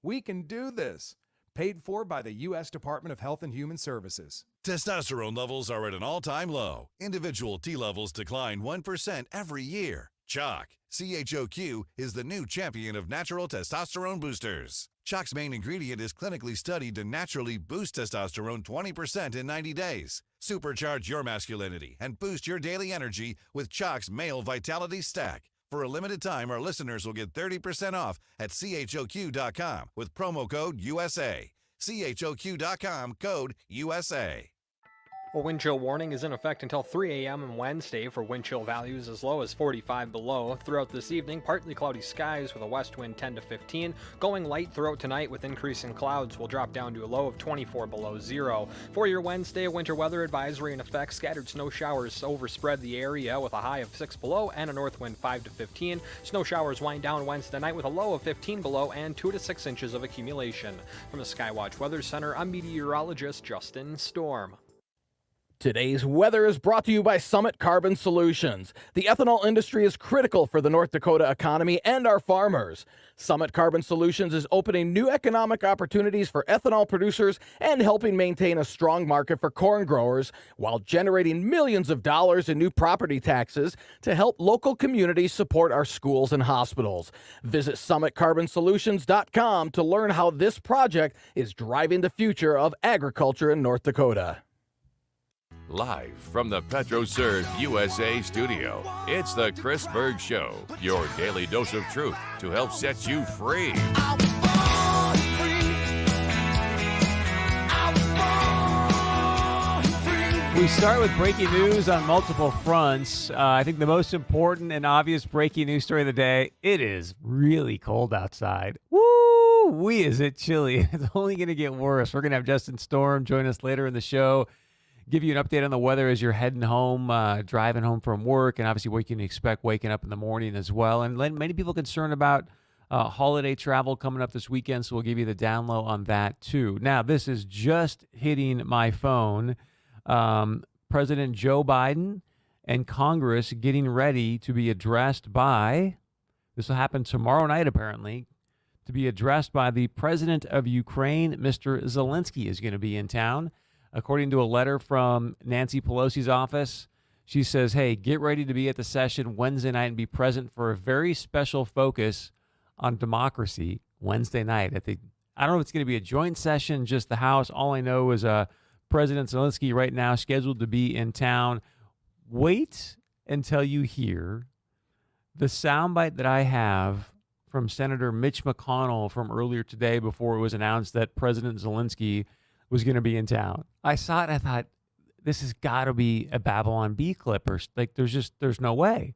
We can do this. Paid for by the U.S. Department of Health and Human Services. Testosterone levels are at an all-time low. Individual T levels decline 1% every year. Chalk, CHOQ, is the new champion of natural testosterone boosters. Chalk's main ingredient is clinically studied to naturally boost testosterone 20% in 90 days. Supercharge your masculinity and boost your daily energy with Chalk's Male Vitality Stack. For a limited time, our listeners will get 30% off at CHOQ.com with promo code USA. CHOQ.com, code USA. A wind chill warning is in effect until 3 a.m. on Wednesday for wind chill values as low as 45 below. Throughout this evening, partly cloudy skies with a west wind 10 to 15. Going light throughout tonight with increasing clouds will drop down to a low of 24 below zero. For your Wednesday, a winter weather advisory in effect. Scattered snow showers overspread the area with a high of 6 below and a north wind 5 to 15. Snow showers wind down Wednesday night with a low of 15 below and 2 to 6 inches of accumulation. From the Skywatch Weather Center, I'm meteorologist Justin Storm. Today's weather is brought to you by Summit Carbon Solutions. The ethanol industry is critical for the North Dakota economy and our farmers. Summit Carbon Solutions is opening new economic opportunities for ethanol producers and helping maintain a strong market for corn growers while generating millions of dollars in new property taxes to help local communities support our schools and hospitals. Visit SummitCarbonSolutions.com to learn how this project is driving the future of agriculture in North Dakota. Live from the PetroServe USA studio, it's the Chris Berg Show, your daily dose of truth to help set you free. We start with breaking news on multiple fronts. I think the most important and obvious breaking news story of the day, it is really cold outside. Woo-wee, is it chilly. It's only going to get worse. We're going to have Justin Storm join us later in the show, give you an update on the weather as you're heading home, driving home from work, and obviously what you can expect waking up in the morning as well. And many people concerned about holiday travel coming up this weekend, so we'll give you the down low on that too. Now, this is just hitting my phone. President Joe Biden and Congress getting ready to be addressed by, this will happen tomorrow night apparently, to be addressed by the president of Ukraine. Mr. Zelensky is going to be in town. According to a letter from Nancy Pelosi's office, she says, hey, get ready to be at the session Wednesday night and be present for a very special focus on democracy Wednesday night. I don't know if it's going to be a joint session, just the House. All I know is President Zelensky right now scheduled to be in town. Wait until you hear the soundbite that I have from Senator Mitch McConnell from earlier today before it was announced that President Zelensky was going to be in town. I saw it and I thought, this has got to be a Babylon Bee clip, or like there's no way.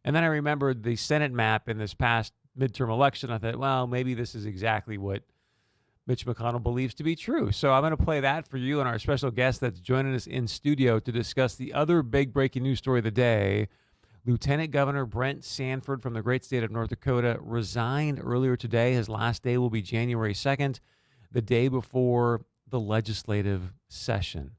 And then I remembered the Senate map in this past midterm election. I thought, well, maybe this is exactly what Mitch McConnell believes to be true. So I'm going to play that for you and our special guest that's joining us in studio to discuss the other big breaking news story of the day. Lieutenant Governor Brent Sanford from the great state of North Dakota resigned earlier today. His last day will be January 2nd, the day before the legislative session.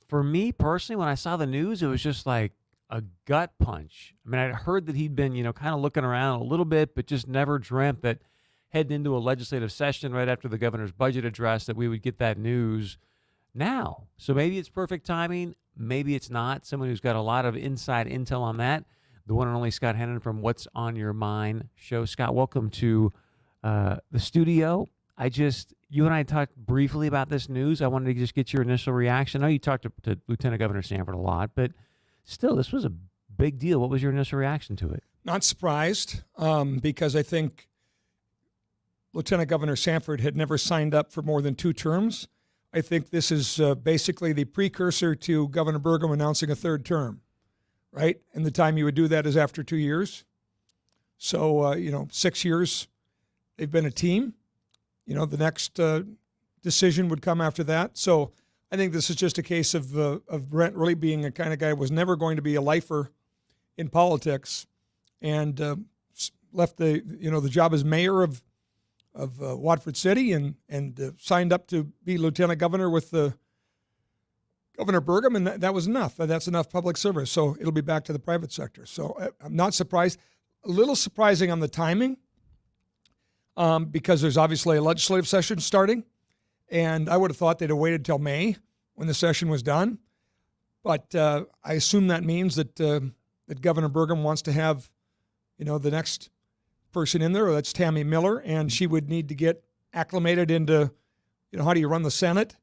For me personally, when I saw the news, it was just like a gut punch. I mean, I'd heard that he'd been, kind of looking around a little bit, but just never dreamt that heading into a legislative session right after the governor's budget address that we would get that news now. So maybe it's perfect timing. Maybe it's not. Someone who's got a lot of inside intel on that. The one and only Scott Hennon from What's on Your Mind show. Scott, welcome to the studio. You and I talked briefly about this news. I wanted to just get your initial reaction. I know you talked to Lieutenant Governor Sanford a lot, but still, this was a big deal. What was your initial reaction to it? Not surprised, because I think Lieutenant Governor Sanford had never signed up for more than 2 terms. I think this is basically the precursor to Governor Burgum announcing a 3rd term, right? And the time you would do that is after 2 years. So, 6 years, they've been a team. The next decision would come after that. So I think this is just a case of Brent really being a kind of guy who was never going to be a lifer in politics, and left the job as mayor of Watford City and signed up to be lieutenant governor with Governor Burgum, and that was enough. That's enough public service. So it'll be back to the private sector. So I'm not surprised. A little surprising on the timing. because there's obviously a legislative session starting. And I would have thought they'd have waited till May when the session was done. But I assume that means that that Governor Burgum wants to have, the next person in there. That's Tammy Miller, and she would need to get acclimated into, how do you run the Senate?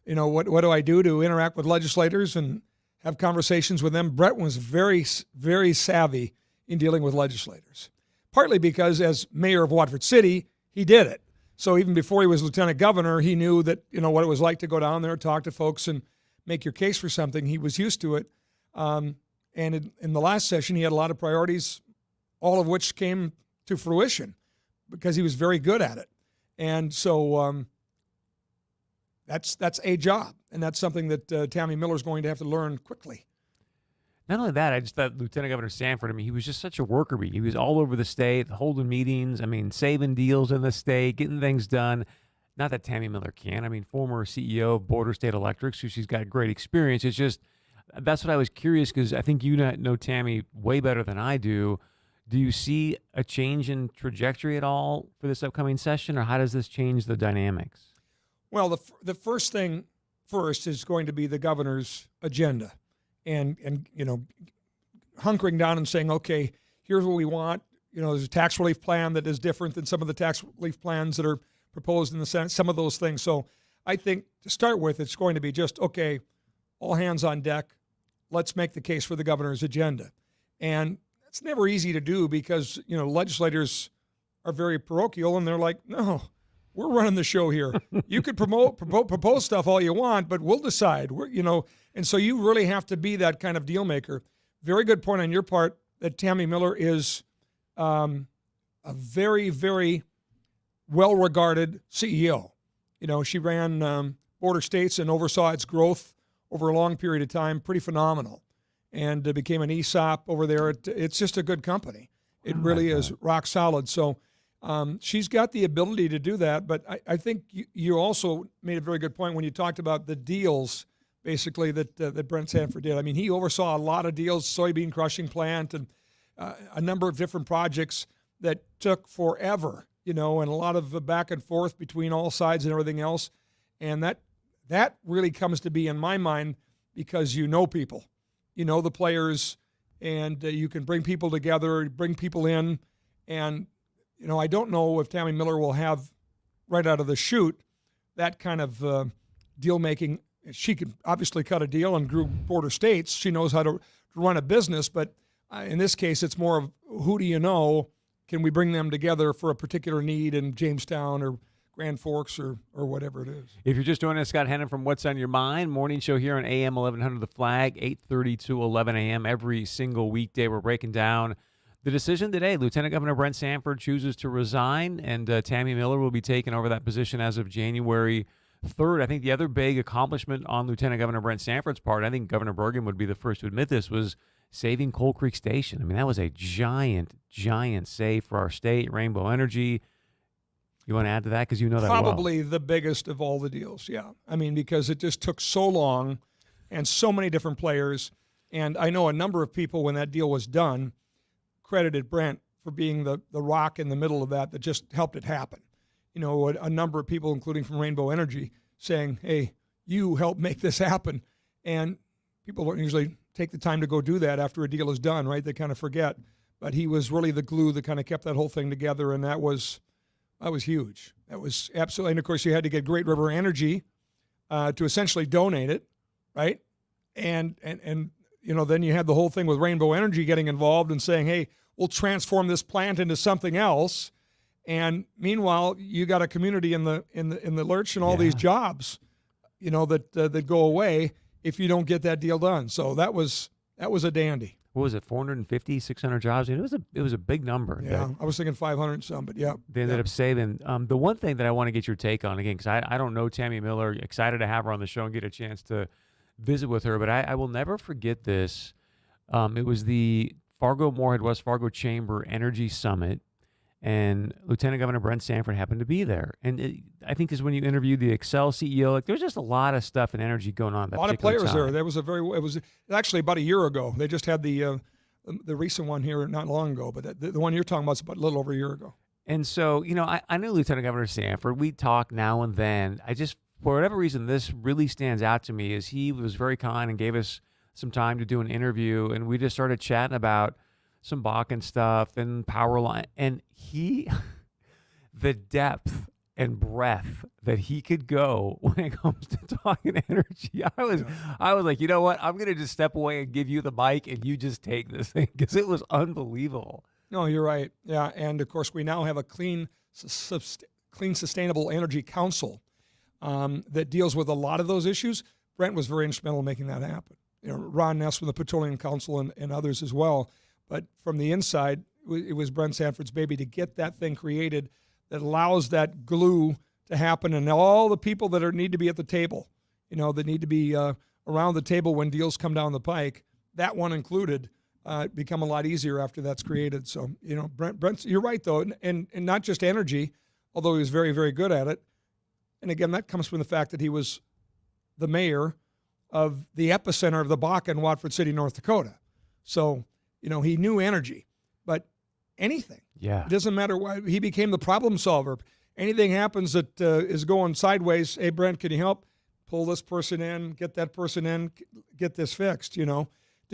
What do I do to interact with legislators and have conversations with them? Brent was very, very savvy in dealing with legislators, partly because as mayor of Watford City, he did it. So even before he was lieutenant governor, he knew that, what it was like to go down there, talk to folks, and make your case for something. He was used to it. And in the last session, he had a lot of priorities, all of which came to fruition because he was very good at it. And so that's a job, and that's something that Tammy Miller's going to have to learn quickly. Not only that, I just thought Lieutenant Governor Sanford, he was just such a worker bee. He was all over the state, holding meetings, saving deals in the state, getting things done. Not that Tammy Miller can. Former CEO of Border State Electric, so she's got great experience. It's just, that's what I was curious, because I think you know Tammy way better than I do. Do you see a change in trajectory at all for this upcoming session, or how does this change the dynamics? Well, the first thing first is going to be the governor's agenda, and hunkering down and saying, okay, here's what we want. There's a tax relief plan that is different than some of the tax relief plans that are proposed in the Senate, some of those things. So I think to start with, it's going to be just, okay, all hands on deck. Let's make the case for the governor's agenda. And it's never easy to do because, legislators are very parochial and they're like, no, we're running the show here. You could propose stuff all you want, but we'll decide. And so you really have to be that kind of deal maker. Very good point on your part that Tammy Miller is a very, very well-regarded CEO. She ran Border States and oversaw its growth over a long period of time, pretty phenomenal, and became an ESOP over there. It's just a good company. It really is rock solid. So she's got the ability to do that, but I think you also made a very good point when you talked about the deals, basically, that Brent Sanford did. He oversaw a lot of deals, soybean crushing plant, and a number of different projects that took forever, and a lot of back and forth between all sides and everything else. And that really comes to be in my mind because people, the players, and you can bring people together, bring people in. And, I don't know if Tammy Miller will have right out of the chute that kind of deal making. She can obviously cut a deal and grew Border States. She knows how to run a business, but in this case, it's more of who do you know? Can we bring them together for a particular need in Jamestown or Grand Forks or whatever it is? If you're just joining us, Scott Hennon from What's on Your Mind, morning show here on AM 1100 The Flag, 8:30 to 11 a.m. every single weekday. We're breaking down the decision today. Lieutenant Governor Brent Sanford chooses to resign, and Tammy Miller will be taking over that position as of January 3rd. I think the other big accomplishment on Lieutenant Governor Brent Sanford's part, I think Governor Burgum would be the first to admit this, was saving Coal Creek Station. That was a giant, giant save for our state, Rainbow Energy. You want to add to that? Because you know that probably well. The biggest of all the deals, yeah. Because it just took so long and so many different players. And I know a number of people, when that deal was done, credited Brent for being the rock in the middle of that just helped it happen. A number of people, including from Rainbow Energy, saying, hey, you helped make this happen. And people don't usually take the time to go do that after a deal is done, right? They kind of forget. But he was really the glue that kind of kept that whole thing together, and that was huge. That was absolutely, and of course you had to get Great River Energy to essentially donate it, right? And then you had the whole thing with Rainbow Energy getting involved and saying, hey, we'll transform this plant into something else. And meanwhile, you got a community in the lurch and all these jobs, that go away if you don't get that deal done. So that was a dandy. What was it, 450, 600 jobs? It was a big number. Yeah, I was thinking 500 and some, but yeah. They ended up saving. The one thing that I want to get your take on, again, because I don't know Tammy Miller, excited to have her on the show and get a chance to visit with her, but I will never forget this. It was the Fargo-Moorhead West Fargo Chamber Energy Summit, and Lieutenant Governor Brent Sanford happened to be there. And I think is when you interviewed the Excel CEO, there's just a lot of stuff and energy going on. A lot of players there. It was actually about a year ago. They just had the recent one here not long ago, but the one you're talking about is about a little over a year ago. And so, I knew Lieutenant Governor Sanford. We talk now and then. For whatever reason, this really stands out to me is he was very kind and gave us some time to do an interview. And we just started chatting about some Bakken stuff and power line. And the depth and breadth that he could go when it comes to talking energy. I was like, you know what? I'm going to just step away and give you the mic and you just take this thing because it was unbelievable. No, you're right. Yeah, and of course we now have a clean, sustainable energy council that deals with a lot of those issues. Brent was very instrumental in making that happen. Ron Ness from the Petroleum Council and others as well. But from the inside, it was Brent Sanford's baby to get that thing created that allows that glue to happen, and all the people that need to be at the table, that need to be around the table when deals come down the pike, that one included, become a lot easier after that's created. So, Brent, you're right, though, and not just energy, although he was very, very good at it. And again, that comes from the fact that he was the mayor of the epicenter of the Bakken, Watford City, North Dakota. So, he knew energy, but anything. Yeah. It doesn't matter why. He became the problem solver. Anything happens that is going sideways, hey, Brent, can you help? Pull this person in, get that person in, get this fixed, Did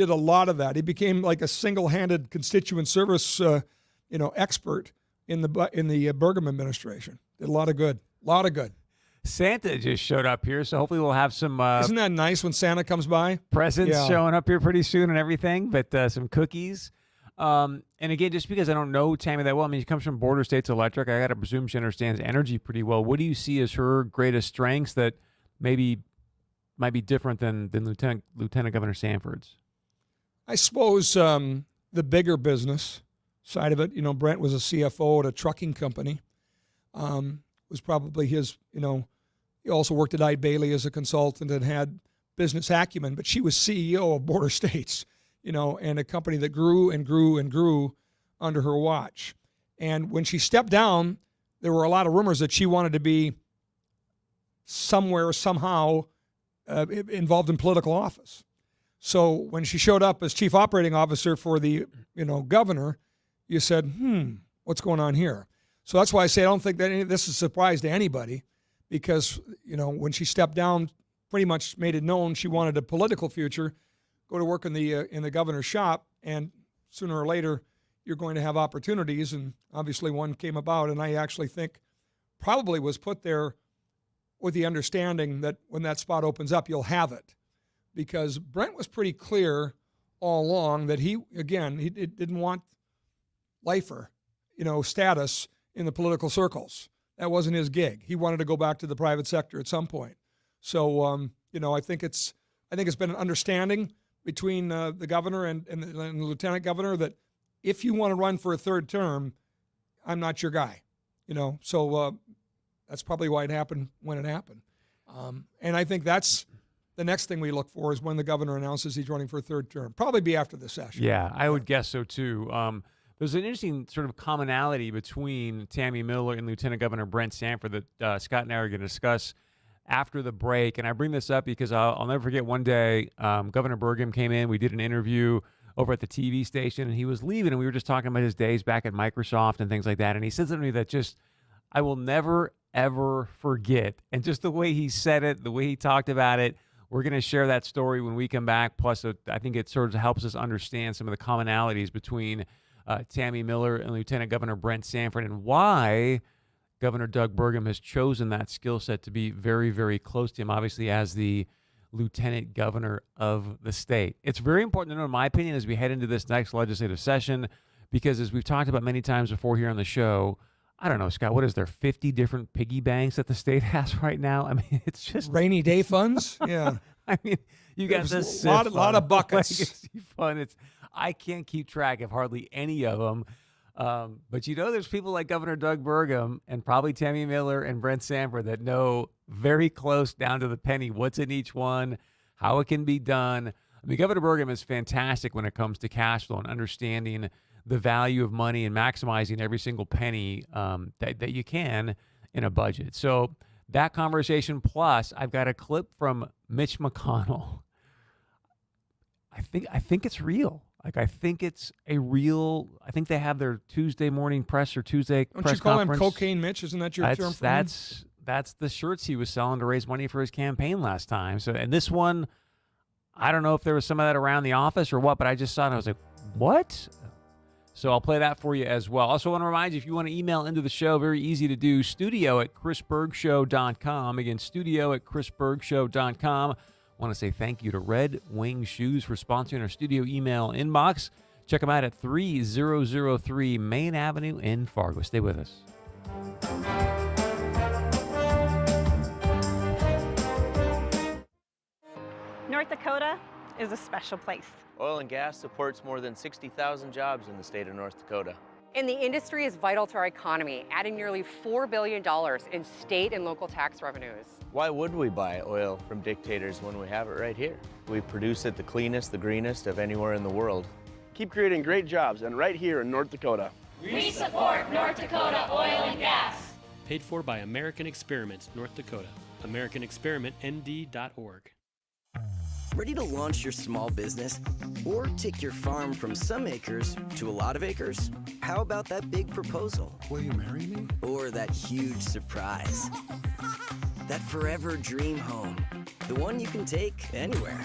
a lot of that. He became like a single-handed constituent service, expert in the Burgum administration. Did a lot of good. Santa just showed up here, so hopefully we'll have some Isn't that nice when Santa comes by? Presents showing up here pretty soon and everything, but some cookies. And again, just because I don't know Tammy that well, she comes from Border States Electric. I got to presume she understands energy pretty well. What do you see as her greatest strengths that maybe might be different than Lieutenant Governor Sanford's? I suppose the bigger business side of it. Brent was a CFO at a trucking company. Was probably his, he also worked at Ide Bailey as a consultant and had business acumen, but she was CEO of Border States, and a company that grew and grew and grew under her watch. And when she stepped down, there were a lot of rumors that she wanted to be somewhere, somehow involved in political office. So when she showed up as chief operating officer for the, governor, you said, what's going on here? So that's why I say I don't think that this is a surprise to anybody because, when she stepped down, pretty much made it known she wanted a political future, go to work in the governor's shop, and sooner or later you're going to have opportunities, and obviously one came about, and I actually think probably was put there with the understanding that when that spot opens up, you'll have it. Because Brent was pretty clear all along that he didn't want lifer, status in the political circles. That wasn't his gig. He wanted to go back to the private sector at some point. So, I think it's been an understanding between the governor and the lieutenant governor that if you want to run for a third term, I'm not your guy. So that's probably why it happened when it happened. And I think that's the next thing we look for is when the governor announces he's running for a third term. Probably be after the session. Yeah, I would guess so too. There's an interesting sort of commonality between Tammy Miller and Lieutenant Governor Brent Sanford that Scott and I are going to discuss after the break. And I bring this up because I'll never forget one day Governor Burgum came in. We did an interview over at the TV station, and he was leaving, and we were just talking about his days back at Microsoft and things like that. And he said something to me that just I will never, ever forget. And just the way he said it, the way he talked about it, we're going to share that story when we come back. Plus, I think it sort of helps us understand some of the commonalities between Tammy Miller and Lieutenant Governor Brent Sanford and why Governor Doug Burgum has chosen that skill set to be very, very close to him, obviously, as the lieutenant governor of the state. It's very important to know, in my opinion, as we head into this next legislative session, because as we've talked about many times before here on the show, I don't know, Scott, what is there, 50 different piggy banks that the state has right now? I mean, it's just... Rainy day funds? Yeah. I mean, you got this lot of buckets. Legacy fund. I can't keep track of hardly any of them. But there's people like Governor Doug Burgum and probably Tammy Miller and Brent Sanford that know very close down to the penny what's in each one, how it can be done. I mean, Governor Burgum is fantastic when it comes to cash flow and understanding the value of money and maximizing every single penny that you can in a budget. So that conversation, plus I've got a clip from Mitch McConnell. I think it's real. Like, I think it's a real. I think they have their Tuesday morning press or Tuesday Don't press you call conference. him Cocaine Mitch? Isn't that your term for him? That's the shirts he was selling to raise money for his campaign last time. So, and this one, I don't know if there was some of that around the office or what, but I just saw it and I was like, what? So I'll play that for you as well. Also want to remind you, if you want to email into the show, very easy to do, studio@chrisbergshow.com. Again, studio@chrisbergshow.com. I want to say thank you to Red Wing Shoes for sponsoring our studio email inbox. Check them out at 3003 Main Avenue in Fargo. Stay with us. North Dakota is a special place. Oil and gas supports more than 60,000 jobs in the state of North Dakota. And the industry is vital to our economy, adding nearly $4 billion in state and local tax revenues. Why would we buy oil from dictators when we have it right here? We produce it the cleanest, the greenest of anywhere in the world. Keep creating great jobs, and right here in North Dakota. We support North Dakota oil and gas. Paid for by American Experiment, North Dakota. AmericanExperimentND.org. Ready to launch your small business? Or take your farm from some acres to a lot of acres? How about that big proposal? Will you marry me? Or that huge surprise? That forever dream home. The one you can take anywhere.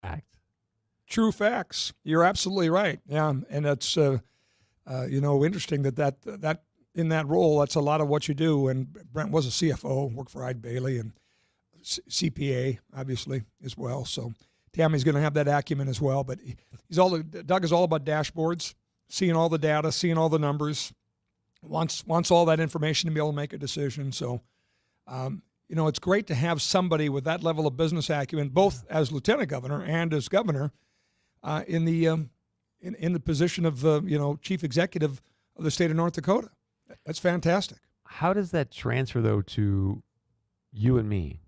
fact. True facts. You're absolutely right. Yeah, and that's interesting that in that role, that's a lot of what you do. And Brent was a CFO, worked for Eide Bailey, and CPA obviously as well. So Tammy's going to have that acumen as well. But Doug is all about dashboards, seeing all the data, seeing all the numbers. Wants all that information to be able to make a decision. So, it's great to have somebody with that level of business acumen, both as lieutenant governor and as governor, in the position of chief executive of the state of North Dakota. That's fantastic. How does that transfer though to you and me?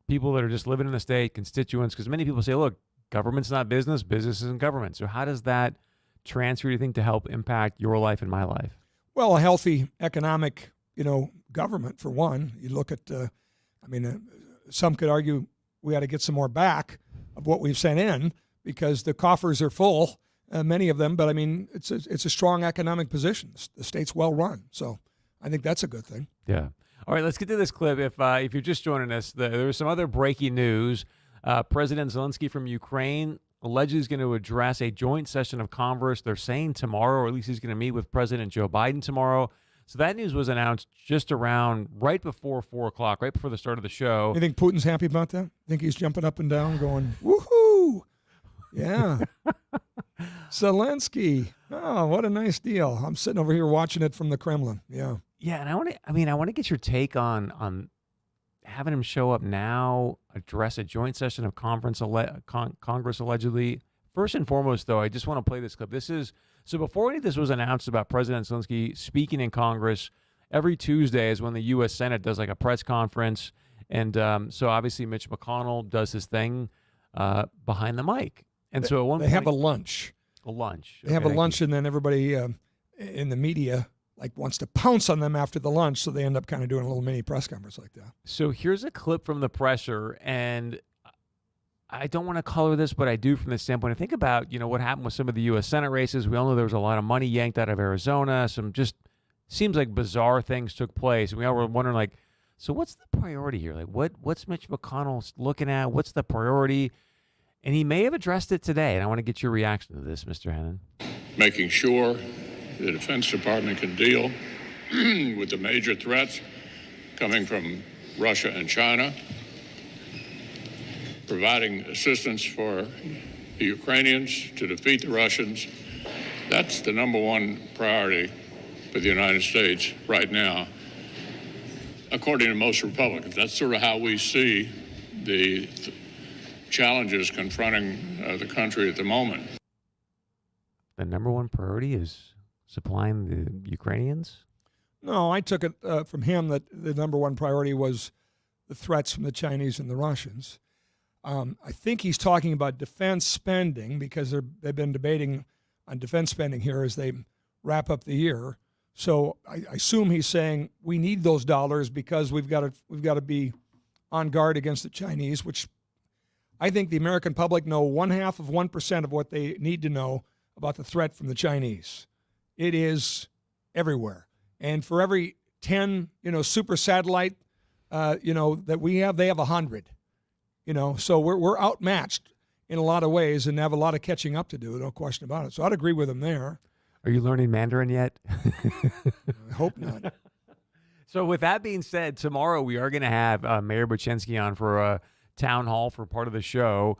People that are just living in the state, constituents, because many people say, look, government's not business, business isn't government. So how does that transfer, do you think, to help impact your life and my life? Well, a healthy economic, government, for one. You look at, some could argue we ought to get some more back of what we've sent in because the coffers are full, many of them. But, it's a strong economic position. The state's well run. So I think that's a good thing. Yeah. All right, let's get to this clip. If you're just joining us, there was some other breaking news. President Zelensky from Ukraine allegedly is going to address a joint session of Congress. They're saying tomorrow, or at least he's going to meet with President Joe Biden tomorrow. So that news was announced just around right before 4 o'clock, right before the start of the show. You think Putin's happy about that? Think he's jumping up and down going, woohoo! Yeah. Zelensky. Oh, what a nice deal. I'm sitting over here watching it from the Kremlin. Yeah. Yeah, and I want to get your take on having him show up now, address a joint session of Congress allegedly. First and foremost, though, I just want to play this clip. So before any of this was announced about President Zelensky speaking in Congress, every Tuesday is when the U.S. Senate does like a press conference. And so obviously Mitch McConnell does his thing behind the mic. And so at one point, they have a lunch. A lunch. They have a lunch, and then everybody in the media wants to pounce on them after the lunch, so they end up kind of doing a little mini press conference like that. So here's a clip from the presser, and I don't want to color this, but I do from the standpoint. I think about, what happened with some of the U.S. Senate races. We all know there was a lot of money yanked out of Arizona. Some just seems like bizarre things took place. And we all were wondering, so what's the priority here? What's Mitch McConnell looking at? What's the priority? And he may have addressed it today, and I want to get your reaction to this, Mr. Hennon. Making sure the Defense Department can deal with the major threats coming from Russia and China, providing assistance for the Ukrainians to defeat the Russians. That's the number one priority for the United States right now, according to most Republicans. That's sort of how we see the challenges confronting the country at the moment. The number one priority is supplying the Ukrainians? No, I took it from him that the number one priority was the threats from the Chinese and the Russians. I think he's talking about defense spending because they've been debating on defense spending here as they wrap up the year. So I assume he's saying we need those dollars because we've got to be on guard against the Chinese, which I think the American public know 0.5% of what they need to know about the threat from the Chinese. It is everywhere. And for every 10, super satellite, that we have, they have 100. So we're outmatched in a lot of ways and have a lot of catching up to do, no question about it. So I'd agree with him there. Are you learning Mandarin yet? I hope not. So with that being said, tomorrow we are going to have Mayor Buczynski on for a town hall for part of the show.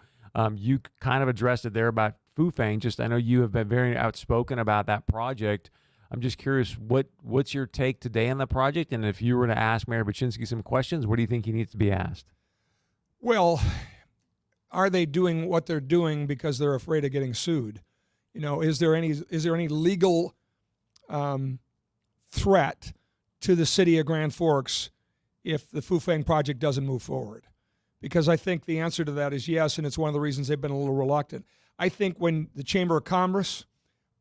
You kind of addressed it there about Fufang. I know you have been very outspoken about that project. I'm just curious, what's your take today on the project? And if you were to ask Mayor Buczynski some questions, what do you think he needs to be asked? Well, are they doing what they're doing because they're afraid of getting sued? Is there any legal threat to the city of Grand Forks if the Fufang project doesn't move forward? Because I think the answer to that is yes, and it's one of the reasons they've been a little reluctant. I think when the Chamber of Commerce,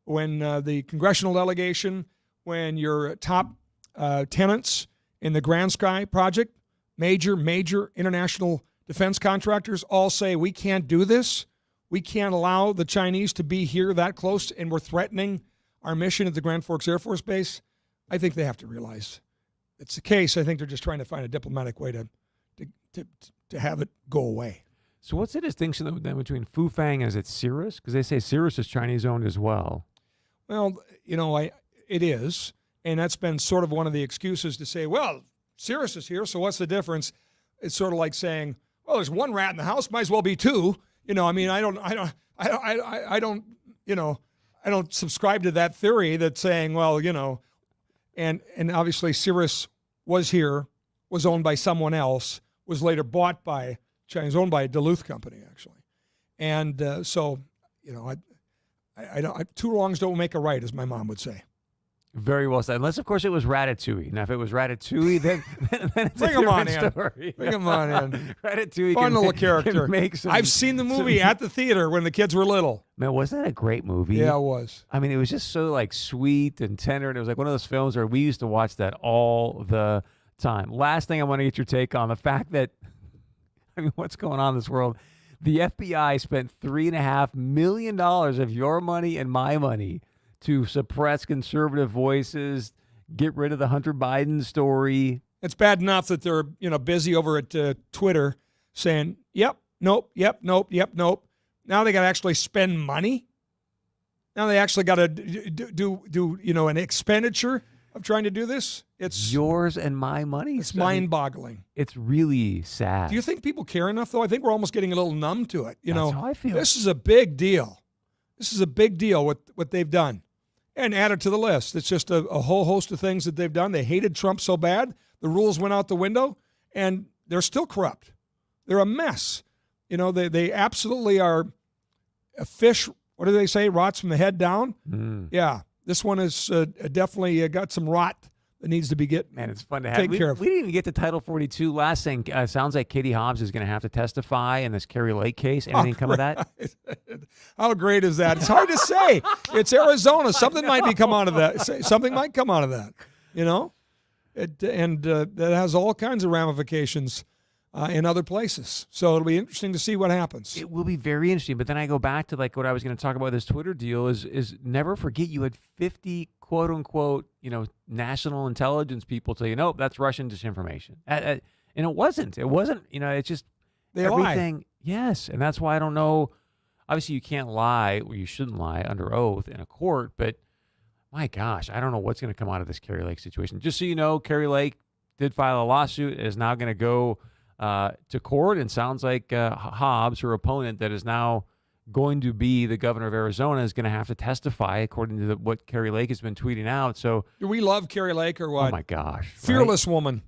when the congressional delegation, when your top tenants in the Grand Sky project, major international defense contractors all say we can't do this, we can't allow the Chinese to be here that close, and we're threatening our mission at the Grand Forks Air Force Base, I think they have to realize it's the case. I think they're just trying to find a diplomatic way to have it go away. So what's the distinction then between Fufang and is it Cirrus? Because they say Cirrus is Chinese-owned as well. Well, it is, and that's been sort of one of the excuses to say, well, Cirrus is here, so what's the difference? It's sort of like saying, well, there's one rat in the house, might as well be two. I don't subscribe to that theory that's saying, well, and obviously Cirrus was here, was owned by someone else, was later bought by China's, owned by a Duluth company, actually. And two wrongs don't make a right, as my mom would say. Very well said. Unless, of course, it was Ratatouille. Now, if it was Ratatouille, then it's Bring a him on different in. story. Bring him on in. Ratatouille Fun little character. can make some, I've seen the movie at the theater when the kids were little. Man, wasn't that a great movie? Yeah, it was. I mean, it was just so sweet and tender, and it was like one of those films where we used to watch that all the time. Last thing I want to get your take on the fact that, what's going on in this world? The FBI spent $3.5 million of your money and my money to suppress conservative voices, get rid of the Hunter Biden story. It's bad enough that they're busy over at Twitter saying, yep, nope, yep, nope, yep, nope. Now they got to actually spend money. Now they actually got to do an expenditure of trying to do this. It's yours and my money. It's mind-boggling. It's really sad. Do you think people care enough, though? I think we're almost getting a little numb to it. That's how I feel. This is a big deal. This is a big deal, what they've done. And add it to the list. It's just a whole host of things that they've done. They hated Trump so bad, the rules went out the window, and they're still corrupt. They're a mess. They absolutely are a fish, what do they say, rots from the head down? Yeah, this one has definitely got some rot that needs to be it's fun to have. Take care of. We didn't even get to Title 42. Last thing, sounds like Katie Hobbs is going to have to testify in this Kerry Lake case. Anything come of that? How great is that? It's hard to say. It's Arizona. Something might come out of that. Something might come out of that. That has all kinds of ramifications in other places. So it'll be interesting to see what happens. It will be very interesting. But then I go back to what I was going to talk about. This Twitter deal is never forget you had 50 quote unquote national intelligence people tell you, nope, that's Russian disinformation. And it wasn't. It's just they everything. Lie. Yes, and that's why I don't know. Obviously, you can't lie, or you shouldn't lie under oath in a court. But my gosh, I don't know what's going to come out of this Kerry Lake situation. Just so you know, Kerry Lake did file a lawsuit. It is now going to go to court, and sounds like Hobbs, her opponent, that is now going to be the governor of Arizona, is going to have to testify, according to what Kerry Lake has been tweeting out. So, do we love Kerry Lake or what? Oh my gosh, fearless woman,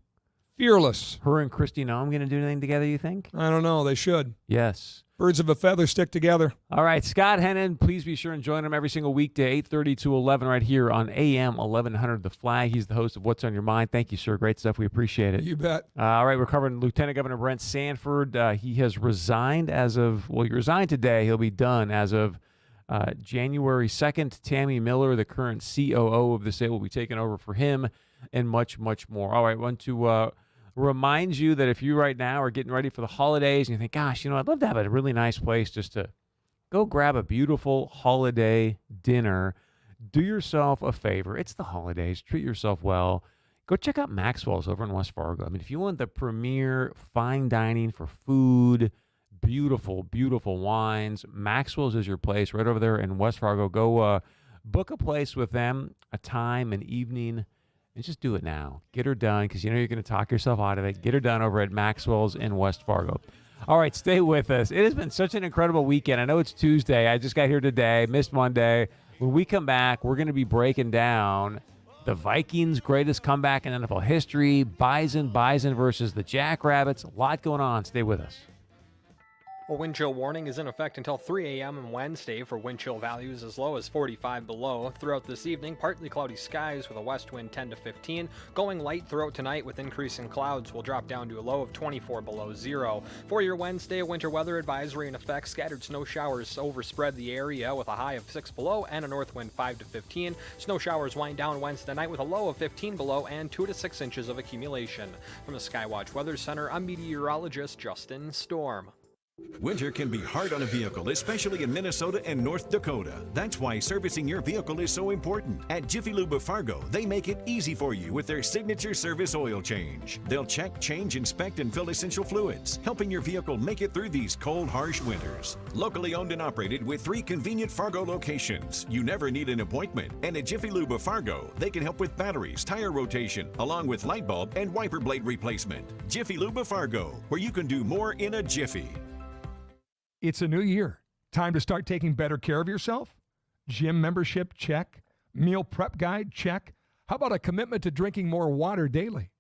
fearless. Her and Kristi Noem going to do anything together? You think? I don't know. They should. Yes. Birds of a feather stick together. All right, Scott Hennon, please be sure and join him every single weekday, 8:30 to 11, right here on AM 1100 The Flag. He's the host of What's on Your Mind. Thank you, sir. Great stuff. We appreciate it. You bet. All right, we're covering Lieutenant Governor Brent Sanford. He has resigned he resigned today. He'll be done as of January 2nd. Tammy Miller, the current COO of the state, will be taking over for him, and much, much more. All right, I want to remind you that if you right now are getting ready for the holidays and you think, gosh, I'd love to have a really nice place just to go grab a beautiful holiday dinner, do yourself a favor. It's the holidays. Treat yourself well. Go check out Maxwell's over in West Fargo. If you want the premier fine dining for food, beautiful, beautiful wines, Maxwell's is your place right over there in West Fargo. Go book a place with them, a time, an evening, and just do it now. Get her done, because you're going to talk yourself out of it. Get her done over at Maxwell's in West Fargo. All right, stay with us. It has been such an incredible weekend. I know it's Tuesday. I just got here today, missed Monday. When we come back, we're going to be breaking down the Vikings' greatest comeback in NFL history, Bison versus the Jackrabbits. A lot going on. Stay with us. A wind chill warning is in effect until 3 a.m. on Wednesday for wind chill values as low as 45 below. Throughout this evening, partly cloudy skies with a west wind 10 to 15. Going light throughout tonight with increasing clouds will drop down to a low of 24 below zero. For your Wednesday, a winter weather advisory in effect. Scattered snow showers overspread the area with a high of 6 below and a north wind 5 to 15. Snow showers wind down Wednesday night with a low of 15 below and 2 to 6 inches of accumulation. From the Skywatch Weather Center, I'm meteorologist Justin Storm. Winter can be hard on a vehicle, especially in Minnesota and North Dakota. That's why servicing your vehicle is so important. At Jiffy Lube of Fargo, they make it easy for you with their signature service oil change. They'll check, change, inspect, and fill essential fluids, helping your vehicle make it through these cold, harsh winters. Locally owned and operated with 3 convenient Fargo locations. You never need an appointment. And at Jiffy Lube of Fargo, they can help with batteries, tire rotation, along with light bulb and wiper blade replacement. Jiffy Lube of Fargo, where you can do more in a jiffy. It's a new year. Time to start taking better care of yourself? Gym membership? Check. Meal prep guide? Check. How about a commitment to drinking more water daily?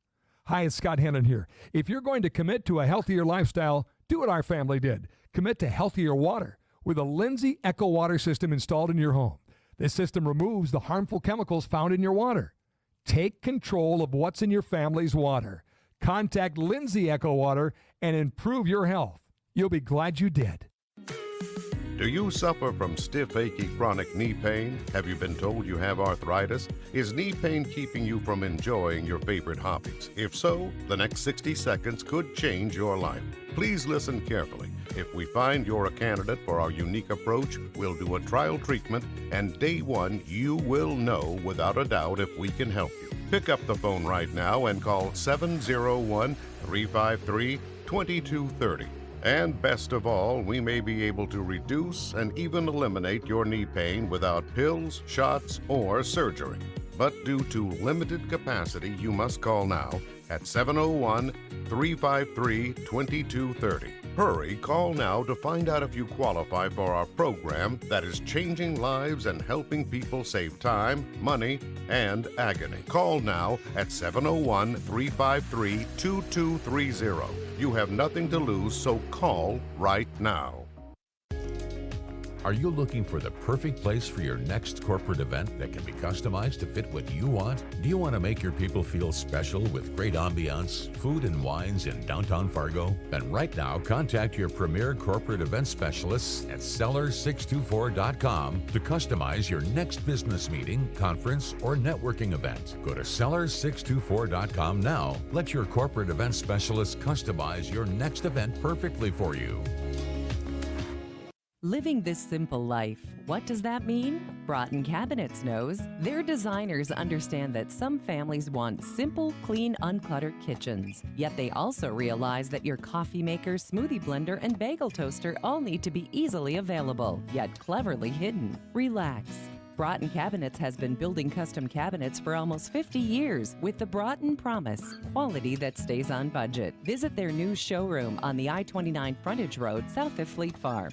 Hi, it's Scott Hennon here. If you're going to commit to a healthier lifestyle, do what our family did. Commit to healthier water with a Lindsay Echo Water system installed in your home. This system removes the harmful chemicals found in your water. Take control of what's in your family's water. Contact Lindsay Echo Water and improve your health. You'll be glad you did. Do you suffer from stiff, achy, chronic knee pain? Have you been told you have arthritis? Is knee pain keeping you from enjoying your favorite hobbies? If so, the next 60 seconds could change your life. Please listen carefully. If we find you're a candidate for our unique approach, we'll do a trial treatment, and day one, you will know without a doubt if we can help you. Pick up the phone right now and call 701-353-2230. And best of all, we may be able to reduce and even eliminate your knee pain without pills, shots, or surgery. But due to limited capacity, you must call now at 701-353-2230. Hurry, call now to find out if you qualify for our program that is changing lives and helping people save time, money, and agony. Call now at 701-353-2230. You have nothing to lose, so call right now. Are you looking for the perfect place for your next corporate event that can be customized to fit what you want? Do you want to make your people feel special with great ambiance, food and wines in downtown Fargo? Then right now, contact your premier corporate event specialists at sellers624.com to customize your next business meeting, conference, or networking event. Go to sellers624.com now. Let your corporate event specialists customize your next event perfectly for you. Living this simple life, what does that mean? Broughton Cabinets knows. Their designers understand that some families want simple, clean, uncluttered kitchens. Yet they also realize that your coffee maker, smoothie blender, and bagel toaster all need to be easily available, yet cleverly hidden. Relax. Broughton Cabinets has been building custom cabinets for almost 50 years with the Broughton Promise, quality that stays on budget. Visit their new showroom on the I-29 frontage road south of Fleet Farm.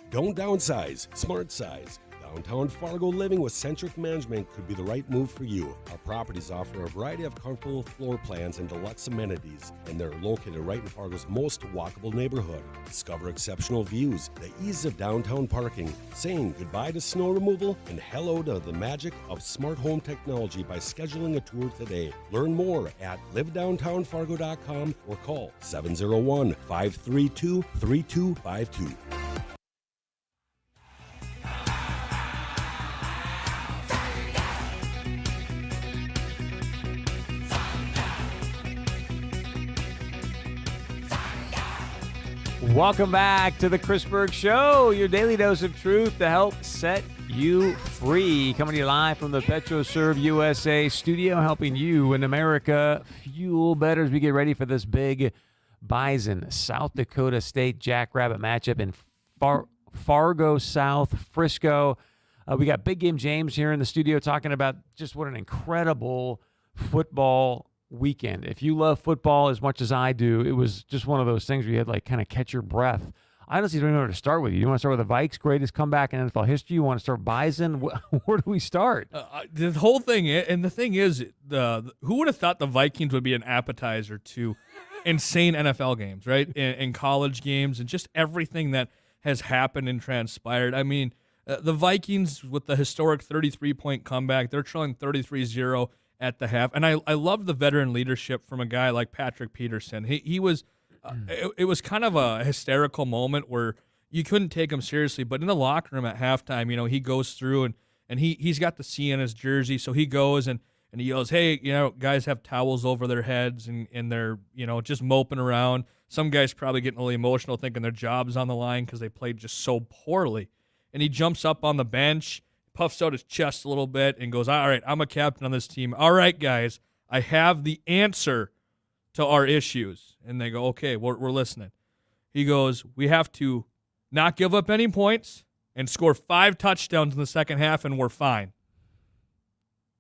Don't downsize, smart size. Downtown Fargo living with centric management could be the right move for you. Our properties offer a variety of comfortable floor plans and deluxe amenities, and they're located right in Fargo's most walkable neighborhood. Discover exceptional views, the ease of downtown parking, saying goodbye to snow removal and hello to the magic of smart home technology by scheduling a tour today. Learn more at livedowntownfargo.com or call 701-532-3252. Welcome back to the Chris Berg Show, your daily dose of truth to help set you free. Coming to you live from the PetroServe USA studio, helping you in America fuel better as we get ready for this big Bison, South Dakota State Jackrabbit matchup in Fargo South, Frisco. We got Big Game James here in the studio talking about just what an incredible football weekend. If you love football as much as I do, it was just one of those things where you had like kind of catch your breath. I honestly don't know where to start with you. You want to start with the Vikes' greatest comeback in NFL history? You want to start Bison? Where do we start? The whole thing, and the thing is, who would have thought the Vikings would be an appetizer to insane NFL games, right? In college games and just everything that has happened and transpired. I mean, the Vikings with the historic 33-point comeback, they're trailing 33-0 at the half. And I love the veteran leadership from a guy like Patrick Peterson. He was it was kind of a hysterical moment where you couldn't take him seriously, but in the locker room at halftime, he goes through and he's got the C in his jersey, so he goes and and he yells, hey, guys have towels over their heads and they're, just moping around. Some guys probably getting a little emotional thinking their job's on the line because they played just so poorly. And he jumps up on the bench, puffs out his chest a little bit, and goes, all right, I'm a captain on this team. All right, guys, I have the answer to our issues. And they go, okay, we're listening. He goes, we have to not give up any points and score 5 touchdowns in the second half, and we're fine.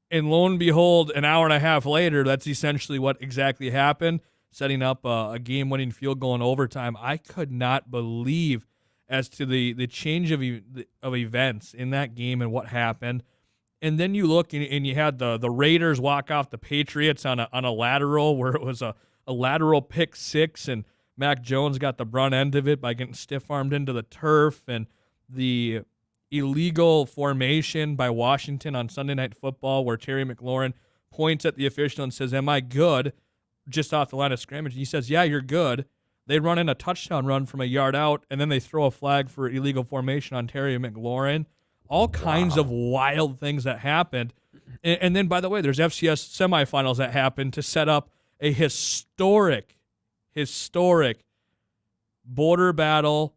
And lo and behold, an hour and a half later, that's essentially what exactly happened, setting up a game-winning field goal in overtime. I could not believe as to the change of events in that game and what happened. And then you look and you had the Raiders walk off the Patriots on a lateral where it was a lateral pick 6, and Mac Jones got the brunt end of it by getting stiff-armed into the turf, and the illegal formation by Washington on Sunday Night Football where Terry McLaurin points at the official and says, am I good? Just off the line of scrimmage. He says, yeah, you're good. They run in a touchdown run from a yard out, and then they throw a flag for illegal formation on Terry McLaurin. All kinds of wild things that happened. And then, by the way, there's FCS semifinals that happened to set up a historic border battle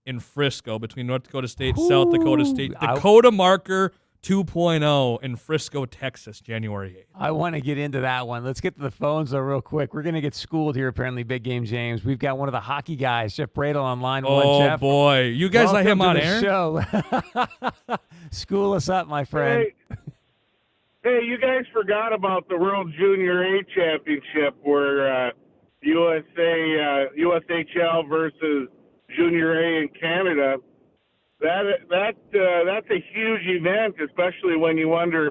in Frisco between North Dakota State and South Dakota State. Dakota Marker 2.0 in Frisco, Texas, January 8th. I want to get into that one. Let's get to the phones, though, real quick. We're going to get schooled here, apparently, Big Game James. We've got one of the hockey guys, Jeff Bradle, on line one. Jeff, boy. You guys let him on air? Show. School us up, my friend. Hey, you guys forgot about the World Junior A Championship where USHL versus Junior A in Canada. That's a huge event, especially when you wonder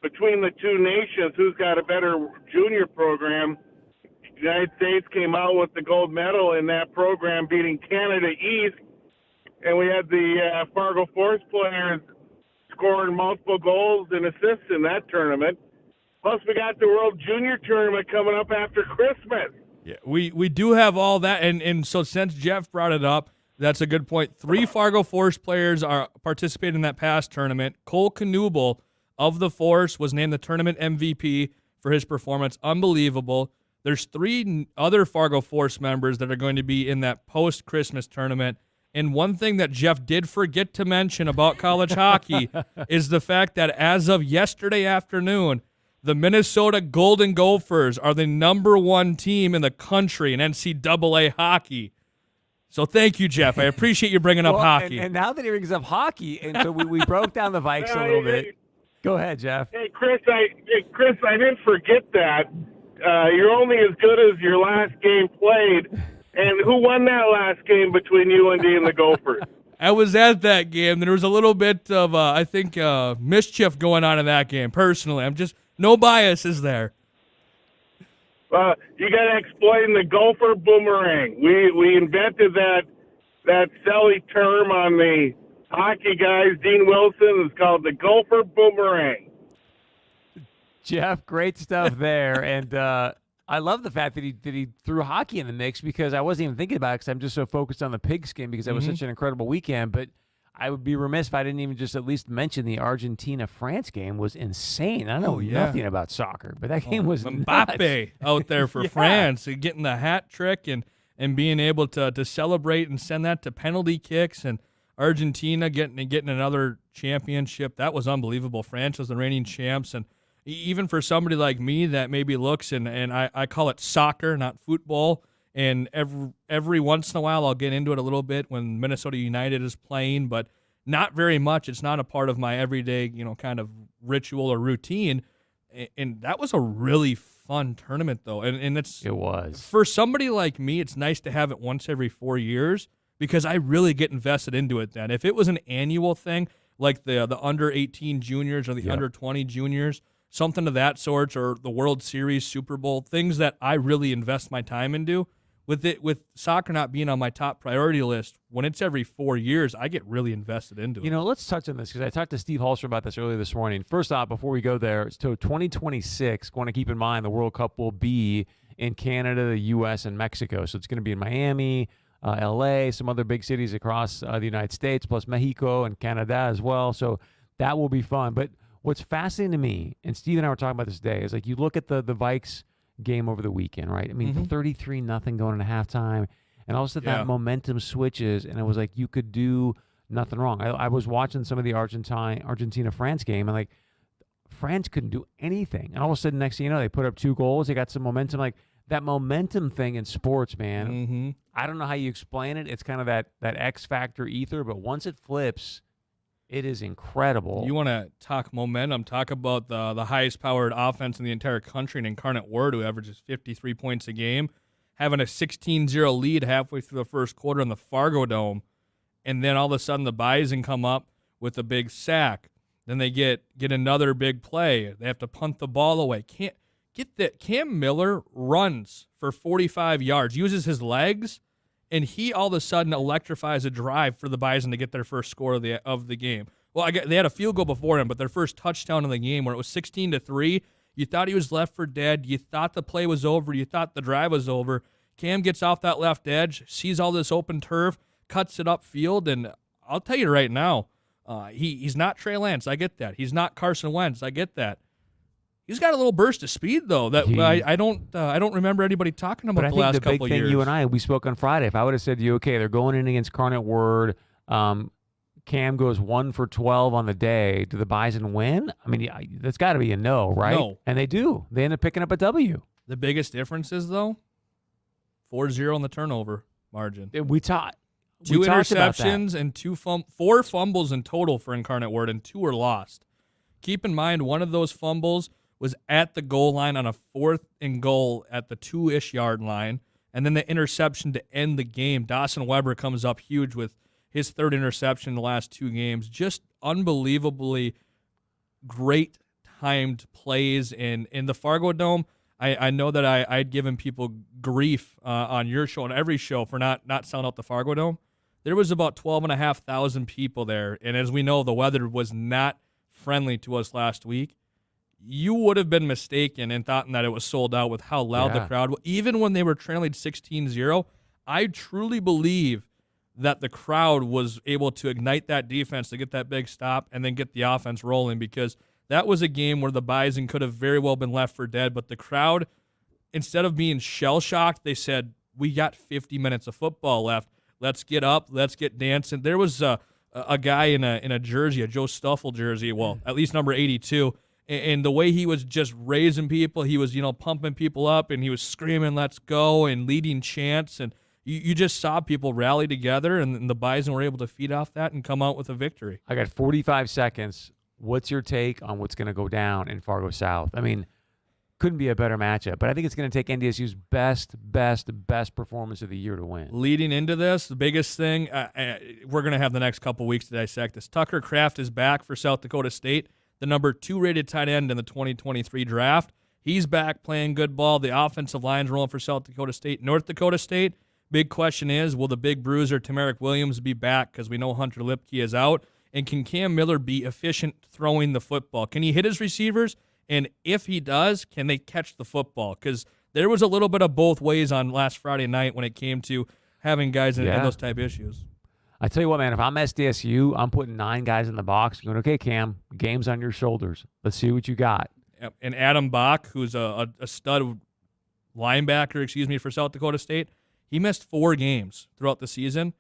between the two nations who's got a better junior program. The United States came out with the gold medal in that program, beating Canada East, and we had the Fargo Force players scoring multiple goals and assists in that tournament. Plus, we got the World Junior Tournament coming up after Christmas. Yeah, we do have all that, and so since Jeff brought it up, that's a good point. 3 Fargo Force players are participating in that past tournament. Cole Knuble of the Force was named the tournament MVP for his performance. Unbelievable. There's 3 other Fargo Force members that are going to be in that post-Christmas tournament. And one thing that Jeff did forget to mention about college hockey is the fact that as of yesterday afternoon, the Minnesota Golden Gophers are the #1 team in the country in NCAA hockey. So thank you, Jeff. I appreciate you bringing up hockey. And now that he brings up hockey, and so we broke down the Vikes a little bit. Go ahead, Jeff. Hey, Chris, I didn't forget that. You're only as good as your last game played. And who won that last game between UND and the Gophers? I was at that game. There was a little bit of, I think, mischief going on in that game, personally. No bias is there. You got to explain the Gopher boomerang. We invented that silly term on the hockey guys. Dean Wilson is called the Gopher boomerang. Jeff, great stuff there, and I love the fact that he threw hockey in the mix because I wasn't even thinking about it because I'm just so focused on the pigskin because that was such an incredible weekend. But I would be remiss if I didn't even just at least mention the Argentina-France game was insane. I know nothing about soccer, but that game was Mbappe out there for France, getting the hat trick and being able to celebrate and send that to penalty kicks, and Argentina getting another championship. That was unbelievable. France was the reigning champs, and even for somebody like me that maybe looks, and I call it soccer, not football, and every once in a while I'll get into it a little bit when Minnesota United is playing, but not very much. It's not a part of my everyday, kind of ritual or routine. And that was a really fun tournament, though. And it was. For somebody like me, it's nice to have it once every 4 years because I really get invested into it then. If it was an annual thing, like the under-18 juniors or the under-20 juniors, something of that sort, or the World Series, Super Bowl, things that I really invest my time into. With soccer not being on my top priority list, when it's every 4 years, I get really invested into it. Let's touch on this because I talked to Steve Holster about this earlier this morning. First off, before we go there, so 2026, want to keep in mind the World Cup will be in Canada, the U.S., and Mexico. So it's going to be in Miami, L.A., some other big cities across the United States, plus Mexico and Canada as well. So that will be fun. But What's fascinating to me, and Steve and I were talking about this today, is like you look at the Vikes game over the weekend, right? I mean, 33-0 going into halftime, and all of a sudden that momentum switches, and it was like you could do nothing wrong. I was watching some of the Argentina-France game, and like France couldn't do anything. And all of a sudden, next thing you know, they put up 2 goals. They got some momentum. Like that momentum thing in sports, man, I don't know how you explain it. It's kind of that X factor ether, but once it flips, it is incredible. You want to talk momentum, talk about the highest powered offense in the entire country in Incarnate Word, who averages 53 points a game, having a 16-0 lead halfway through the first quarter in the Fargo Dome, and then all of a sudden the Bison come up with a big sack. Then they get another big play. They have to punt the ball away. Can't get that. Cam Miller runs for 45 yards, uses his legs, and he all of a sudden electrifies a drive for the Bison to get their first score of the game. Well, they had a field goal before him, but their first touchdown of the game where it was 16-3, you thought he was left for dead. You thought the play was over. You thought the drive was over. Cam gets off that left edge, sees all this open turf, cuts it upfield, and I'll tell you right now, he's not Trey Lance. I get that. He's not Carson Wentz. I get that. He's got a little burst of speed though that I don't remember anybody talking about the last couple of years. But I think the big thing, you and I, we spoke on Friday. If I would have said to you, okay, they're going in against Incarnate Word, Cam goes 1 for 12 on the day. Do the Bison win? I mean, that's got to be a no, right? No. And they do. They end up picking up a W. The biggest difference is though, 4-0 on the turnover margin. We talked. 2 interceptions and 4 fumbles in total for Incarnate Word, and 2 were lost. Keep in mind, one of those fumbles was at the goal line on a 4th and goal at the 2-ish yard line, and then the interception to end the game. Dawson Weber comes up huge with his 3rd interception in the last 2 games. Just unbelievably great timed plays in the Fargo Dome. I know that I'd given people grief on your show and every show for not selling out the Fargo Dome. There was about 12,500 people there, and as we know, the weather was not friendly to us last week. You would have been mistaken and thought that it was sold out with how loud the crowd was. Even when they were trailing 16-0, I truly believe that the crowd was able to ignite that defense to get that big stop and then get the offense rolling, because that was a game where the Bison could have very well been left for dead, but the crowd, instead of being shell-shocked, they said, we got 50 minutes of football left. Let's get up. Let's get dancing. There was a guy in a jersey, a Joe Stuffle jersey, well, at least number 82, and the way he was just raising people, he was, pumping people up, and he was screaming, let's go, and leading chants, and you just saw people rally together, and the Bison were able to feed off that and come out with a victory. I got 45 seconds. What's your take on what's going to go down in Fargo South? I mean, couldn't be a better matchup, but I think it's going to take NDSU's best performance of the year to win. Leading into this, the biggest thing, we're going to have the next couple weeks to dissect this. Tucker Kraft is back for South Dakota State, the number 2 rated tight end in the 2023 draft. He's back playing good ball. The offensive line's rolling for South Dakota State. North Dakota State, big question is, will the big bruiser Tamarick Williams be back? Because we know Hunter Lipke is out. And can Cam Miller be efficient throwing the football? Can he hit his receivers? And if he does, can they catch the football? Because there was a little bit of both ways on last Friday night when it came to having guys in those type issues. I tell you what, man, if I'm SDSU, I'm putting 9 guys in the box going, okay, Cam, game's on your shoulders. Let's see what you got. And Adam Bach, who's a stud linebacker, for South Dakota State, he missed 4 games throughout the season.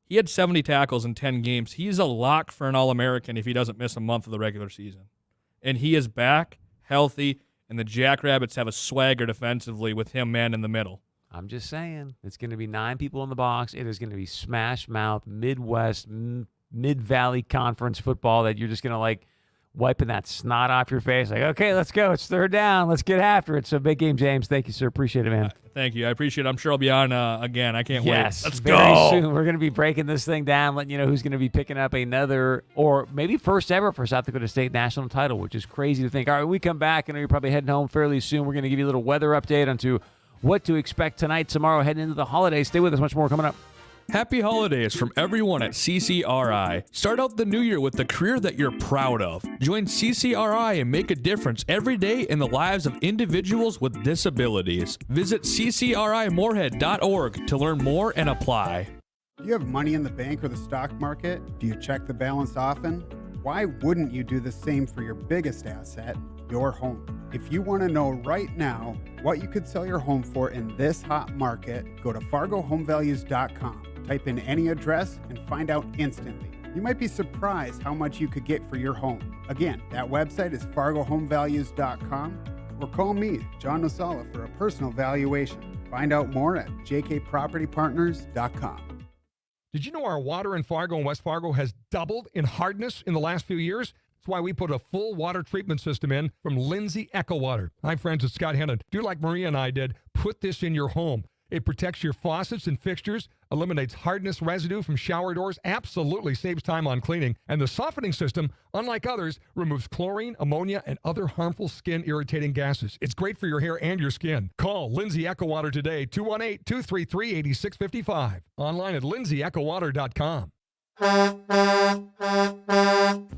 He had 70 tackles in 10 games. He's a lock for an All-American if he doesn't miss a month of the regular season. And he is back, healthy, and the Jackrabbits have a swagger defensively with him man in the middle. I'm just saying, it's going to be 9 people in the box. It is going to be smash mouth, Midwest, Mid-Valley Conference football that you're just going to, wiping that snot off your face. Okay, let's go. It's 3rd down. Let's get after it. So, big game, James. Thank you, sir. Appreciate it, man. Thank you. I appreciate it. I'm sure I'll be on again. I can't wait. Let's go. Soon. We're going to be breaking this thing down, letting you know who's going to be picking up another, or maybe first ever for South Dakota State national title, which is crazy to think. All right, when we come back, I know you're probably heading home fairly soon. We're going to give you a little weather update onto what to expect tonight, tomorrow, heading into the holidays. Stay with us. Much more coming up. Happy holidays from everyone at CCRI. Start out the new year with the career that you're proud of. Join CCRI and make a difference every day in the lives of individuals with disabilities. Visit ccrimorehead.org to learn more and apply. Do you have money in the bank or the stock market? Do you check the balance often? why wouldn't you do the same for your biggest asset, your home? If you want to know right now what you could sell your home for in this hot market, go to FargoHomeValues.com. Type in any address and find out instantly. You might be surprised how much you could get for your home. Again, that website is FargoHomeValues.com, or call me, John Nosala, for a personal valuation. Find out more at jkpropertypartners.com. Did you know our water in Fargo and West Fargo has doubled in hardness in the last few years? That's why we put a full water treatment system in from Lindsay Echo Water. Hi, friends, it's Scott Hennon. Do like Maria and I did. Put this in your home. It protects your faucets and fixtures, eliminates hardness residue from shower doors, absolutely saves time on cleaning. And the softening system, unlike others, removes chlorine, ammonia, and other harmful skin-irritating gases. It's great for your hair and your skin. Call Lindsay Echo Water today, 218-233-8655. Online at lindsayEchoWater.com.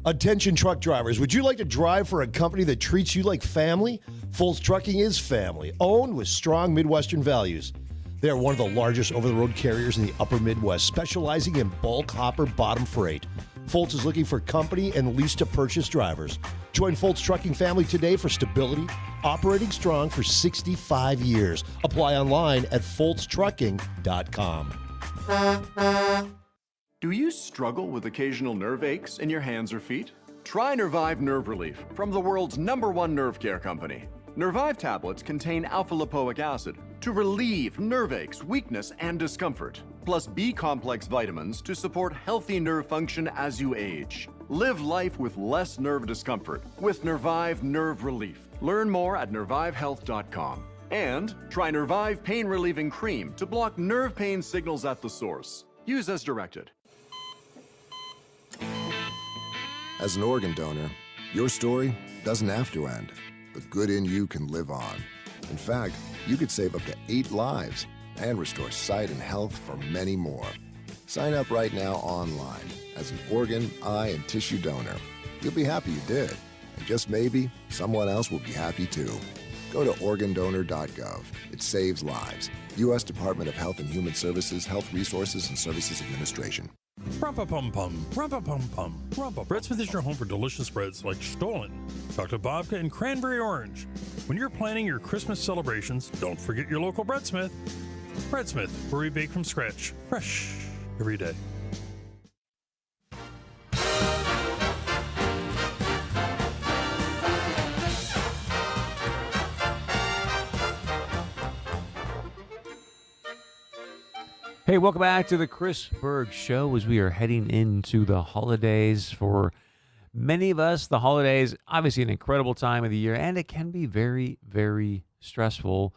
Attention truck drivers, would you like to drive for a company that treats you like family? Foltz Trucking is family, owned with strong Midwestern values. They are one of the largest over-the-road carriers in the upper Midwest, specializing in bulk hopper bottom freight. Foltz is looking for company and lease-to-purchase drivers. Join Foltz Trucking family today for stability, operating strong for 65 years. Apply online at FoltzTrucking.com. Do you struggle with occasional nerve aches in your hands or feet? Try Nervive Nerve Relief from the world's #1 nerve care company. Nervive tablets contain alpha-lipoic acid to relieve nerve aches, weakness, and discomfort, plus B-complex vitamins to support healthy nerve function as you age. Live life with less nerve discomfort with Nervive Nerve Relief. Learn more at nervivehealth.com. And try Nervive Pain Relieving Cream to block nerve pain signals at the source. Use as directed. As an organ donor, your story doesn't have to end. The good in you can live on. In fact, you could save up to 8 lives and restore sight and health for many more. Sign up right now online as an organ, eye, and tissue donor. You'll be happy you did, and just maybe someone else will be happy too. Go to organdonor.gov. It saves lives. U.S. Department of Health and Human Services, Health Resources and Services Administration. Rumpa-pum-pum, rumpa-pum-pum, rumpa. Breadsmith is your home for delicious breads like Stollen, chocolate babka, and cranberry orange. When you're planning your Christmas celebrations, don't forget your local Breadsmith. Breadsmith, where we bake from scratch, fresh every day. Hey, welcome back to the Chris Berg Show as we are heading into the holidays. For many of us, the holidays, obviously an incredible time of the year, and it can be very, very stressful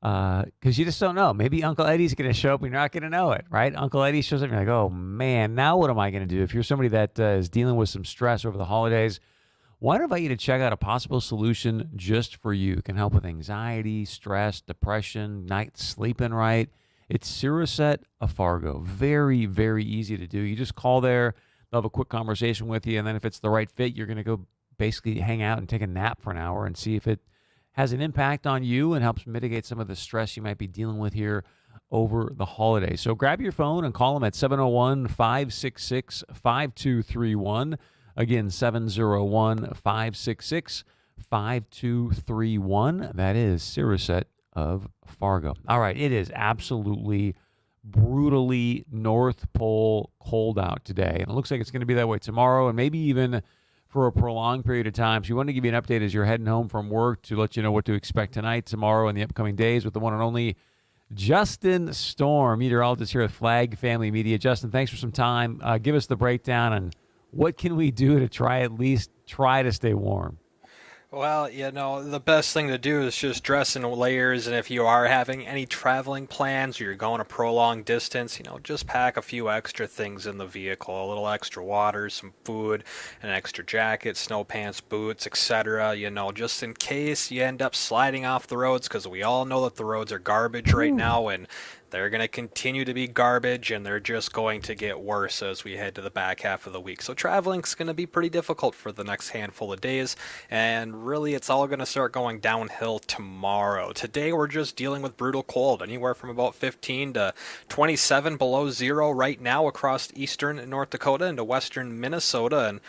because you just don't know. Maybe Uncle Eddie's going to show up and you're not going to know it, right? Uncle Eddie shows up and you're like, oh, man, now what am I going to do? If you're somebody that is dealing with some stress over the holidays, why don't I invite you to check out a possible solution just for you? It can help with anxiety, stress, depression, night sleeping right. It's Siriset of Fargo. Very, very easy to do. You just call there. They'll have a quick conversation with you, and then if it's the right fit, you're going to go basically hang out and take a nap for an hour and see if it has an impact on you and helps mitigate some of the stress you might be dealing with here over the holidays. So grab your phone and call them at 701-566-5231. Again, 701-566-5231. That is Siriset of Fargo. All right, it is absolutely brutally North Pole cold out today, and it looks like it's going to be that way tomorrow and maybe even for a prolonged period of time. So we want to give you an update as you're heading home from work to let you know what to expect tonight, tomorrow, and the upcoming days with the one and only Justin Storm, meteorologist here at Flag Family Media. Justin, thanks for some time. Give us the breakdown on what can we do to at least try to stay warm. Well, the best thing to do is just dress in layers, and if you are having any traveling plans or you're going a prolonged distance, just pack a few extra things in the vehicle, a little extra water, some food, an extra jacket, snow pants, boots, etc., just in case you end up sliding off the roads, because we all know that the roads are garbage right now, and they're going to continue to be garbage, and they're just going to get worse as we head to the back half of the week. So traveling's going to be pretty difficult for the next handful of days, and really it's all going to start going downhill tomorrow. Today we're just dealing with brutal cold, anywhere from about 15 to 27 below zero right now across eastern North Dakota into western Minnesota, and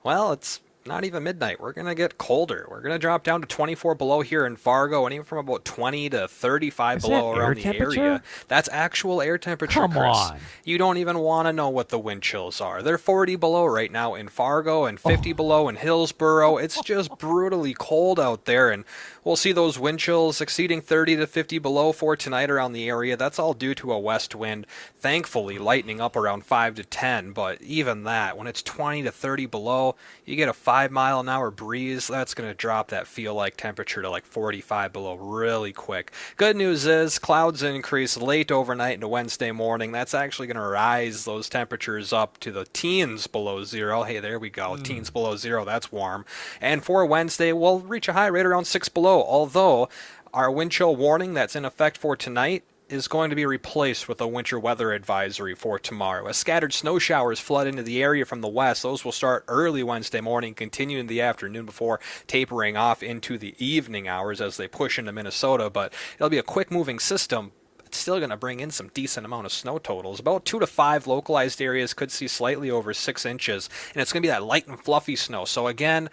Well, it's not even midnight. We're going to get colder. We're going to drop down to 24 below here in Fargo, and even from about 20 to 35 below around the area. That's actual air temperature, Come Chris. on. You don't even want to know what the wind chills are. They're 40 below right now in Fargo and 50 below in Hillsboro. It's just brutally cold out there, and we'll see those wind chills exceeding 30 to 50 below for tonight around the area. That's all due to a west wind, thankfully lightening up around 5 to 10, but even that, when it's 20 to 30 below, you get a 5-mile-an-hour breeze. That's going to drop that feel-like temperature to like 45 below really quick. Good news is clouds increase late overnight into Wednesday morning. That's actually going to rise those temperatures up to the teens below zero. Hey, there we go. Teens below zero. That's warm. And for Wednesday, we'll reach a high right around 6 below, although our wind chill warning that's in effect for tonight is going to be replaced with a winter weather advisory for tomorrow. As scattered snow showers flood into the area from the west, those will start early Wednesday morning, continue in the afternoon before tapering off into the evening hours as they push into Minnesota. But it'll be a quick-moving system. It's still going to bring in some decent amount of snow totals. About 2 to 5 localized areas could see slightly over 6 inches, and it's going to be that light and fluffy snow. So again,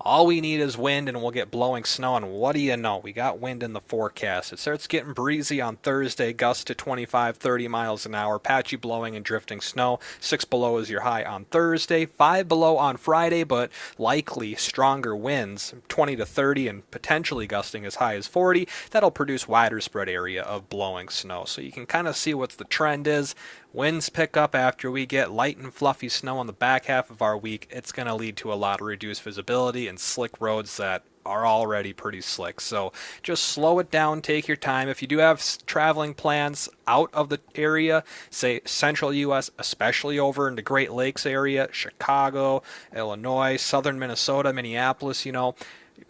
all we need is wind, and we'll get blowing snow, and what do you know? We got wind in the forecast. It starts getting breezy on Thursday, gusts to 25, 30 miles an hour, patchy blowing and drifting snow. 6 below is your high on Thursday, 5 below on Friday, but likely stronger winds, 20 to 30, and potentially gusting as high as 40. That'll produce wider spread area of blowing snow. So you can kind of see what the trend is. Winds pick up after we get light and fluffy snow on the back half of our week. It's going to lead to a lot of reduced visibility and slick roads that are already pretty slick. So just slow it down, take your time. If you do have traveling plans out of the area, say central U.S., especially over in the Great Lakes area, Chicago, Illinois, southern Minnesota, Minneapolis,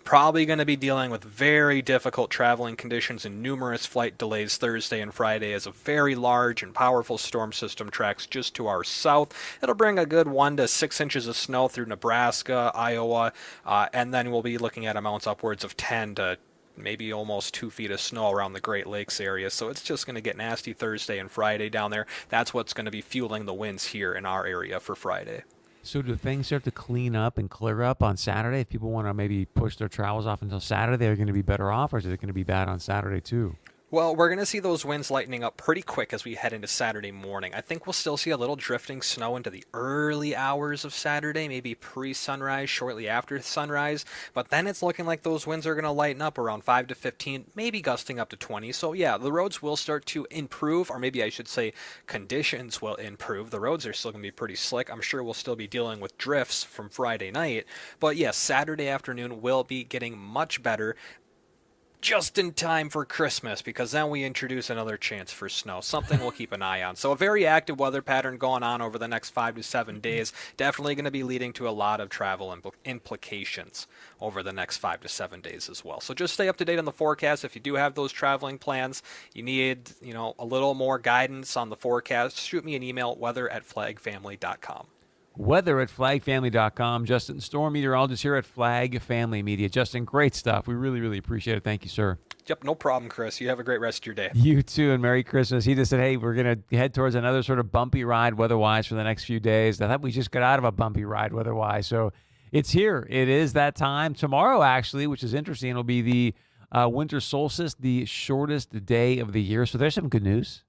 probably going to be dealing with very difficult traveling conditions and numerous flight delays Thursday and Friday as a very large and powerful storm system tracks just to our south. It'll bring a good 1 to 6 inches of snow through Nebraska, Iowa, and then we'll be looking at amounts upwards of 10 to maybe almost 2 feet of snow around the Great Lakes area. So it's just going to get nasty Thursday and Friday down there. That's what's going to be fueling the winds here in our area for Friday. So do things start to clean up and clear up on Saturday? If people want to maybe push their travels off until Saturday, they're going to be better off, or is it going to be bad on Saturday too? Well, we're going to see those winds lightening up pretty quick as we head into Saturday morning. I think we'll still see a little drifting snow into the early hours of Saturday, maybe pre-sunrise, shortly after sunrise. But then it's looking like those winds are going to lighten up around 5 to 15, maybe gusting up to 20. So yeah, the roads will start to improve, or maybe I should say conditions will improve. The roads are still going to be pretty slick. I'm sure we'll still be dealing with drifts from Friday night. But yes, Saturday afternoon will be getting much better, just in time for Christmas, because then we introduce another chance for snow, something we'll keep an eye on. So a very active weather pattern going on over the next 5 to 7 days, definitely going to be leading to a lot of travel implications over the next 5 to 7 days as well. So just stay up to date on the forecast. If you do have those traveling plans, you need a little more guidance on the forecast, shoot me an email, weather@flagfamily.com. Weather@flagfamily.com. Justin, storm meteorologist here at Flag Family Media. Justin, great stuff. We really, really appreciate it. Thank you, sir. Yep, no problem, Chris. You have a great rest of your day. You too, and Merry Christmas. He just said, hey, we're going to head towards another sort of bumpy ride weather-wise for the next few days. I thought we just got out of a bumpy ride weather-wise, so it's here. It is that time. Tomorrow, actually, which is interesting, it'll be the winter solstice, the shortest day of the year. So there's some good news.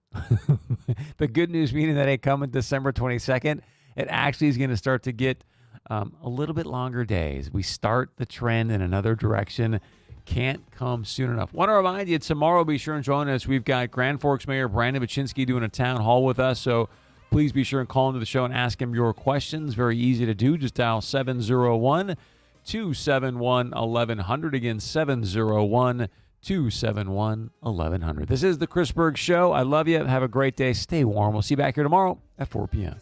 The good news meaning that it coming December 22nd. It actually is going to start to get a little bit longer days. We start the trend in another direction. Can't come soon enough. Want to remind you, tomorrow be sure and join us. We've got Grand Forks Mayor Brandon Baczynski doing a town hall with us, so please be sure and call into the show and ask him your questions. Very easy to do. Just dial 701-271-1100. Again, 701-271-1100. This is the Chris Berg Show. I love you. Have a great day. Stay warm. We'll see you back here tomorrow at 4 p.m.